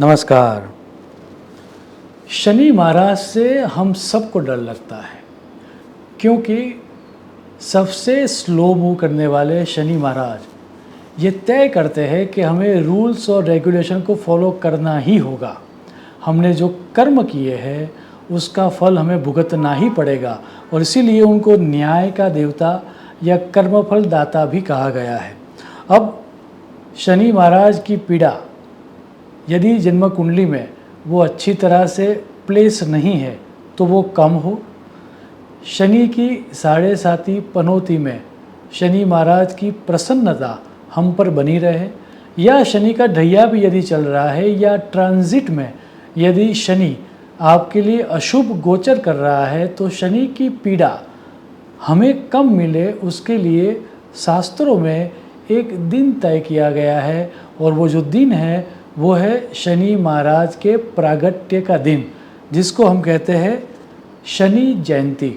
नमस्कार। शनि महाराज से हम सबको डर लगता है क्योंकि सबसे स्लो मूव करने वाले शनि महाराज ये तय करते हैं कि हमें रूल्स और रेगुलेशन को फॉलो करना ही होगा। हमने जो कर्म किए हैं उसका फल हमें भुगतना ही पड़ेगा और इसीलिए उनको न्याय का देवता या कर्मफल दाता भी कहा गया है। अब शनि महाराज की पीड़ा यदि जन्म कुंडली में वो अच्छी तरह से प्लेस नहीं है तो वो कम हो। शनि की 7.5 पनौती में शनि महाराज की प्रसन्नता हम पर बनी रहे, या शनि का ढैया भी यदि चल रहा है या ट्रांजिट में यदि शनि आपके लिए अशुभ गोचर कर रहा है तो शनि की पीड़ा हमें कम मिले उसके लिए शास्त्रों में एक दिन तय किया गया है और वो जो दिन है वो है शनि महाराज के प्रागट्य का दिन, जिसको हम कहते हैं शनि जयंती।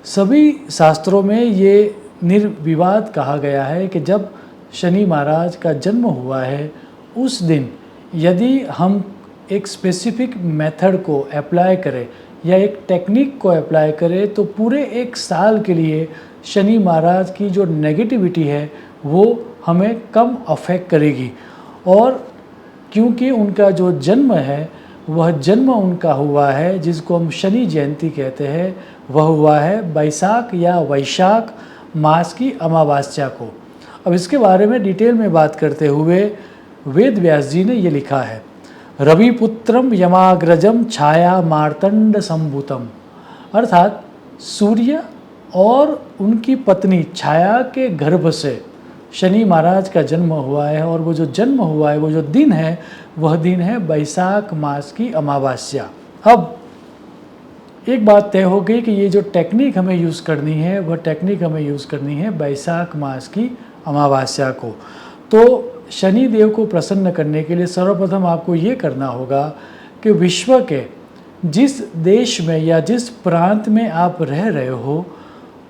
सभी शास्त्रों में ये निर्विवाद कहा गया है कि जब शनि महाराज का जन्म हुआ है उस दिन यदि हम एक स्पेसिफिक मेथड को अप्लाई करें या एक टेक्निक को अप्लाई करें तो पूरे एक साल के लिए शनि महाराज की जो नेगेटिविटी है वो हमें कम अफेक्ट करेगी। और क्योंकि उनका जो जन्म है वह जन्म उनका हुआ है जिसको हम शनि जयंती कहते हैं, वह हुआ है बैसाख या वैशाख मास की अमावस्या को। अब इसके बारे में डिटेल में बात करते हुए वेद व्यास जी ने ये लिखा है, रविपुत्रम यमाग्रजम छाया मार्तंड संभूतम, अर्थात सूर्य और उनकी पत्नी छाया के गर्भ से शनि महाराज का जन्म हुआ है और वो जो जन्म हुआ है वो जो दिन है वह दिन है बैसाख मास की अमावस्या। अब एक बात तय हो गई कि ये जो टेक्निक हमें यूज़ करनी है वह टेक्निक हमें यूज़ करनी है बैसाख मास की अमावस्या को। तो शनि देव को प्रसन्न करने के लिए सर्वप्रथम आपको ये करना होगा कि विश्व के जिस देश में या जिस प्रांत में आप रह रहे हो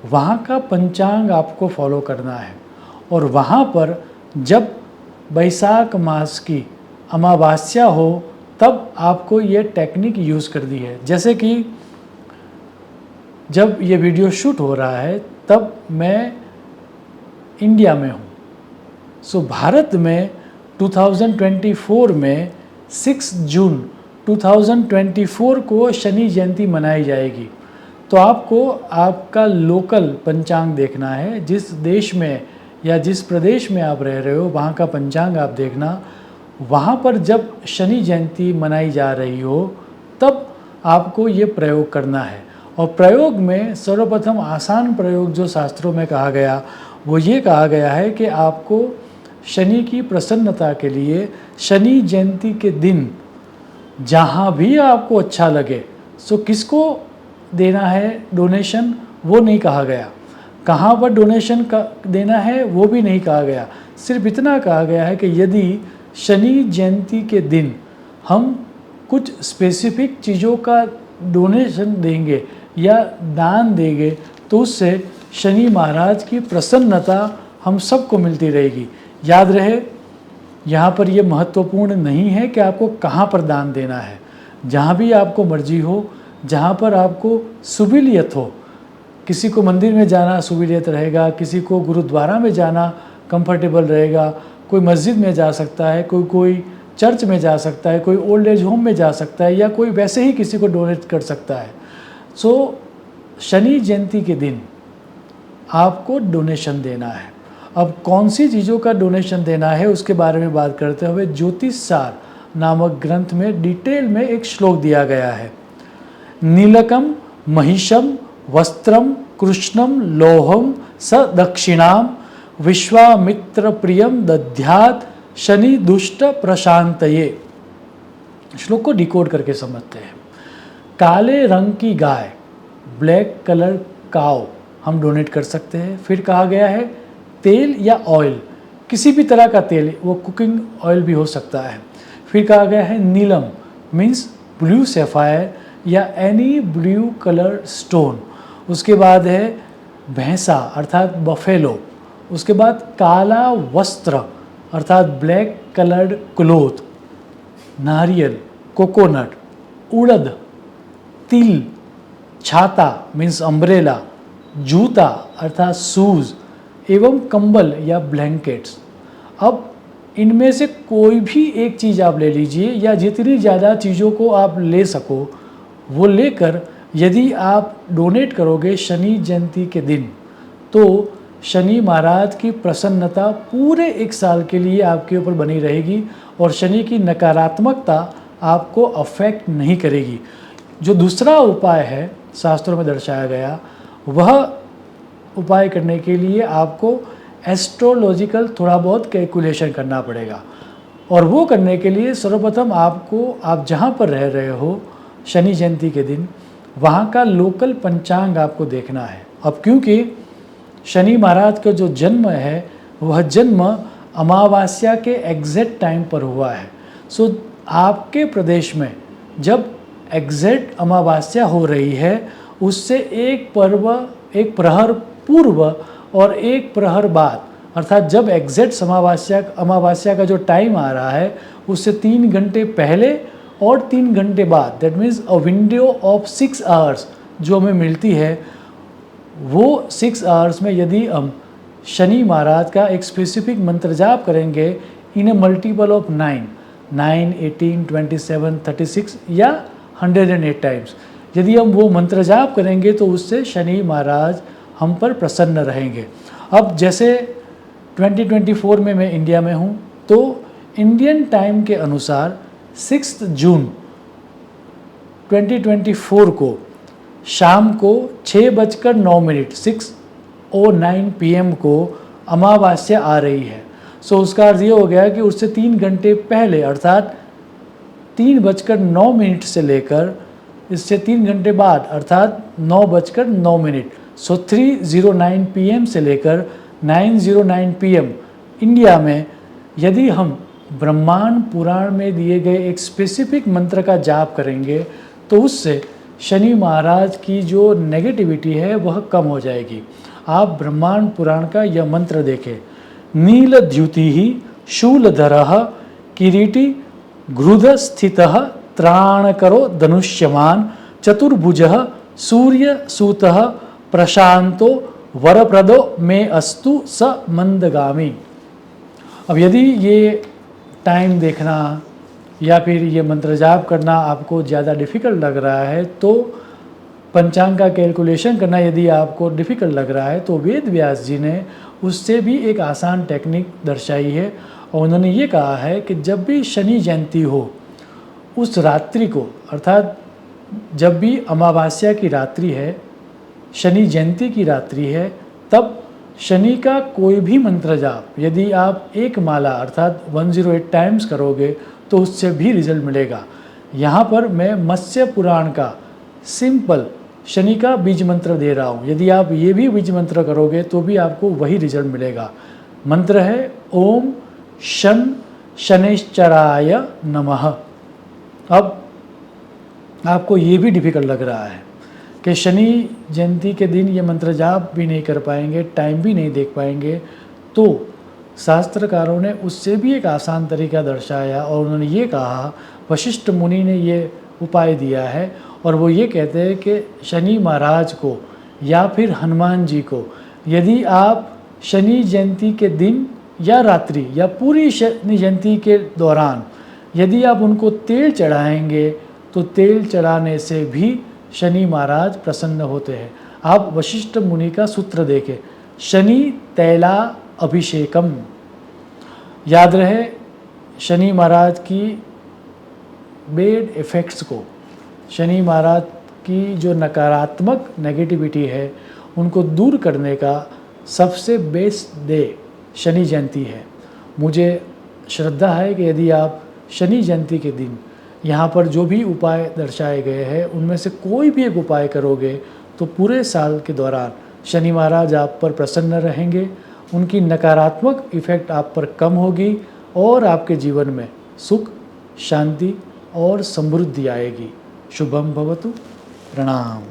वहाँ का पंचांग आपको फॉलो करना है और वहाँ पर जब बैसाख मास की अमावस्या हो तब आपको ये टेक्निक यूज़ करनी है। जैसे कि जब ये वीडियो शूट हो रहा है तब मैं इंडिया में हूँ, सो भारत में 2024 में 6 जून 2024 को शनि जयंती मनाई जाएगी। तो आपको आपका लोकल पंचांग देखना है, जिस देश में या जिस प्रदेश में आप रह रहे हो वहाँ का पंचांग आप देखना। वहाँ पर जब शनि जयंती मनाई जा रही हो तब आपको ये प्रयोग करना है। और प्रयोग में सर्वप्रथम आसान प्रयोग जो शास्त्रों में कहा गया वो ये कहा गया है कि आपको शनि की प्रसन्नता के लिए शनि जयंती के दिन जहाँ भी आपको अच्छा लगे, सो किसको देना है डोनेशन वो नहीं कहा गया, कहाँ पर डोनेशन का देना है वो भी नहीं कहा गया। सिर्फ इतना कहा गया है कि यदि शनि जयंती के दिन हम कुछ स्पेसिफिक चीज़ों का डोनेशन देंगे या दान देंगे तो उससे शनि महाराज की प्रसन्नता हम सबको मिलती रहेगी। याद रहे, यहाँ पर ये महत्वपूर्ण नहीं है कि आपको कहाँ पर दान देना है, जहाँ भी आपको मर्जी हो, जहाँ पर आपको सुविलियत हो। किसी को मंदिर में जाना सुविलियत रहेगा, किसी को गुरुद्वारा में जाना कंफर्टेबल रहेगा, कोई मस्जिद में जा सकता है, कोई चर्च में जा सकता है, कोई ओल्ड एज होम में जा सकता है या कोई वैसे ही किसी को डोनेट कर सकता है। सो शनि जयंती के दिन आपको डोनेशन देना है। अब कौन सी चीज़ों का डोनेशन देना है उसके बारे में बात करते हुए ज्योतिष सार नामक ग्रंथ में डिटेल में एक श्लोक दिया गया है, नीलकम महिषम वस्त्रम कृष्णम लोहम स दक्षिणाम विश्वामित्र प्रियम दध्यात शनि दुष्ट प्रशांतये। श्लोक को डिकोड करके समझते हैं। काले रंग की गाय, ब्लैक कलर काव हम डोनेट कर सकते हैं। फिर कहा गया है तेल या ऑयल, किसी भी तरह का तेल, वो कुकिंग ऑयल भी हो सकता है। फिर कहा गया है नीलम मीन्स ब्लू सैफायर या एनी ब्लू कलर स्टोन। उसके बाद है भैंसा अर्थात बफेलो। उसके बाद काला वस्त्र अर्थात ब्लैक कलर्ड क्लोथ। नारियल, कोकोनट, उड़द, तिल, छाता मीन्स अम्ब्रेला, जूता अर्थात शूज़ एवं कंबल या ब्लैंकेट्स। अब इनमें से कोई भी एक चीज़ आप ले लीजिए या जितनी ज़्यादा चीज़ों को आप ले सको वो लेकर यदि आप डोनेट करोगे शनि जयंती के दिन, तो शनि महाराज की प्रसन्नता पूरे एक साल के लिए आपके ऊपर बनी रहेगी और शनि की नकारात्मकता आपको अफेक्ट नहीं करेगी। जो दूसरा उपाय है शास्त्रों में दर्शाया गया, वह उपाय करने के लिए आपको एस्ट्रोलॉजिकल थोड़ा बहुत कैलकुलेशन करना पड़ेगा और वो करने के लिए सर्वप्रथम आप जहाँ पर रह रहे हो शनि जयंती के दिन वहाँ का लोकल पंचांग आपको देखना है। अब क्योंकि शनि महाराज का जो जन्म है वह जन्म अमावस्या के एग्जैक्ट टाइम पर हुआ है। सो आपके प्रदेश में जब एग्जैक्ट अमावस्या हो रही है उससे एक प्रहर पूर्व और एक प्रहर बाद, अर्थात जब एग्जैक्ट अमावस्या का जो टाइम आ रहा है उससे 3 घंटे पहले और 3 घंटे बाद, that means a window of 6 hours जो हमें मिलती है, वो 6 आवर्स में यदि हम शनि महाराज का एक स्पेसिफिक मंत्र जाप करेंगे इन ए मल्टीपल ऑफ 9, 18, 27, 36 या 108 टाइम्स, यदि हम वो मंत्र जाप करेंगे तो उससे शनि महाराज हम पर प्रसन्न रहेंगे। अब जैसे 2024 में मैं इंडिया में हूँ, तो इंडियन टाइम के अनुसार 6 जून 2024 को शाम को 6:09 6:09 PM को अमावस्या आ रही है। सो उसका अर्थ ये हो गया कि उससे 3 घंटे पहले अर्थात 3:09 से लेकर इससे 3 घंटे बाद अर्थात 9:09, सो 3:09 PM से लेकर 9:09 PM इंडिया में यदि हम ब्रह्मांड पुराण में दिए गए एक स्पेसिफिक मंत्र का जाप करेंगे तो उससे शनि महाराज की जो नेगेटिविटी है वह कम हो जाएगी। आप ब्रह्मांड पुराण का यह मंत्र देखें, नीलद्युति शूलधरः किरीटी घृध स्थितः त्राणकरो धनुष्यमान चतुर्भुजः सूर्यसूतः प्रशांतो वरप्रदो मे अस्तु स मंदगामी। अब यदि ये टाइम देखना या फिर ये मंत्र जाप करना आपको ज़्यादा डिफ़िकल्ट लग रहा है, तो पंचांग का कैलकुलेशन करना यदि आपको डिफ़िकल्ट लग रहा है, तो वेद व्यास जी ने उससे भी एक आसान टेक्निक दर्शाई है और उन्होंने ये कहा है कि जब भी शनि जयंती हो उस रात्रि को, अर्थात जब भी अमावस्या की रात्रि है, शनि जयंती की रात्रि है, तब शनि का कोई भी मंत्र जाप यदि आप एक माला अर्थात 108 टाइम्स करोगे तो उससे भी रिजल्ट मिलेगा। यहाँ पर मैं मत्स्य पुराण का सिंपल शनि का बीज मंत्र दे रहा हूँ, यदि आप ये भी बीज मंत्र करोगे तो भी आपको वही रिजल्ट मिलेगा। मंत्र है ओम शन शनैश्चराय नमः। अब आपको ये भी डिफ़िकल्ट लग रहा है कि शनि जयंती के दिन ये मंत्र जाप भी नहीं कर पाएंगे, टाइम भी नहीं देख पाएंगे, तो शास्त्रकारों ने उससे भी एक आसान तरीका दर्शाया और उन्होंने ये कहा, वशिष्ठ मुनि ने ये उपाय दिया है और वो ये कहते हैं कि शनि महाराज को या फिर हनुमान जी को यदि आप शनि जयंती के दिन या रात्रि या पूरी शनि जयंती के दौरान यदि आप उनको तेल चढ़ाएंगे तो तेल चढ़ाने से भी शनि महाराज प्रसन्न होते हैं। आप वशिष्ठ मुनि का सूत्र देखें, शनि तैला अभिषेकम। याद रहे, शनि महाराज की बैड इफ़ेक्ट्स को, शनि महाराज की जो नकारात्मक नेगेटिविटी है उनको दूर करने का सबसे बेस्ट डे शनि जयंती है। मुझे श्रद्धा है कि यदि आप शनि जयंती के दिन यहाँ पर जो भी उपाय दर्शाए गए हैं उनमें से कोई भी एक उपाय करोगे तो पूरे साल के दौरान शनि महाराज आप पर प्रसन्न रहेंगे, उनकी नकारात्मक इफ़ेक्ट आप पर कम होगी और आपके जीवन में सुख, शांति और समृद्धि आएगी। शुभम भवतु। प्रणाम।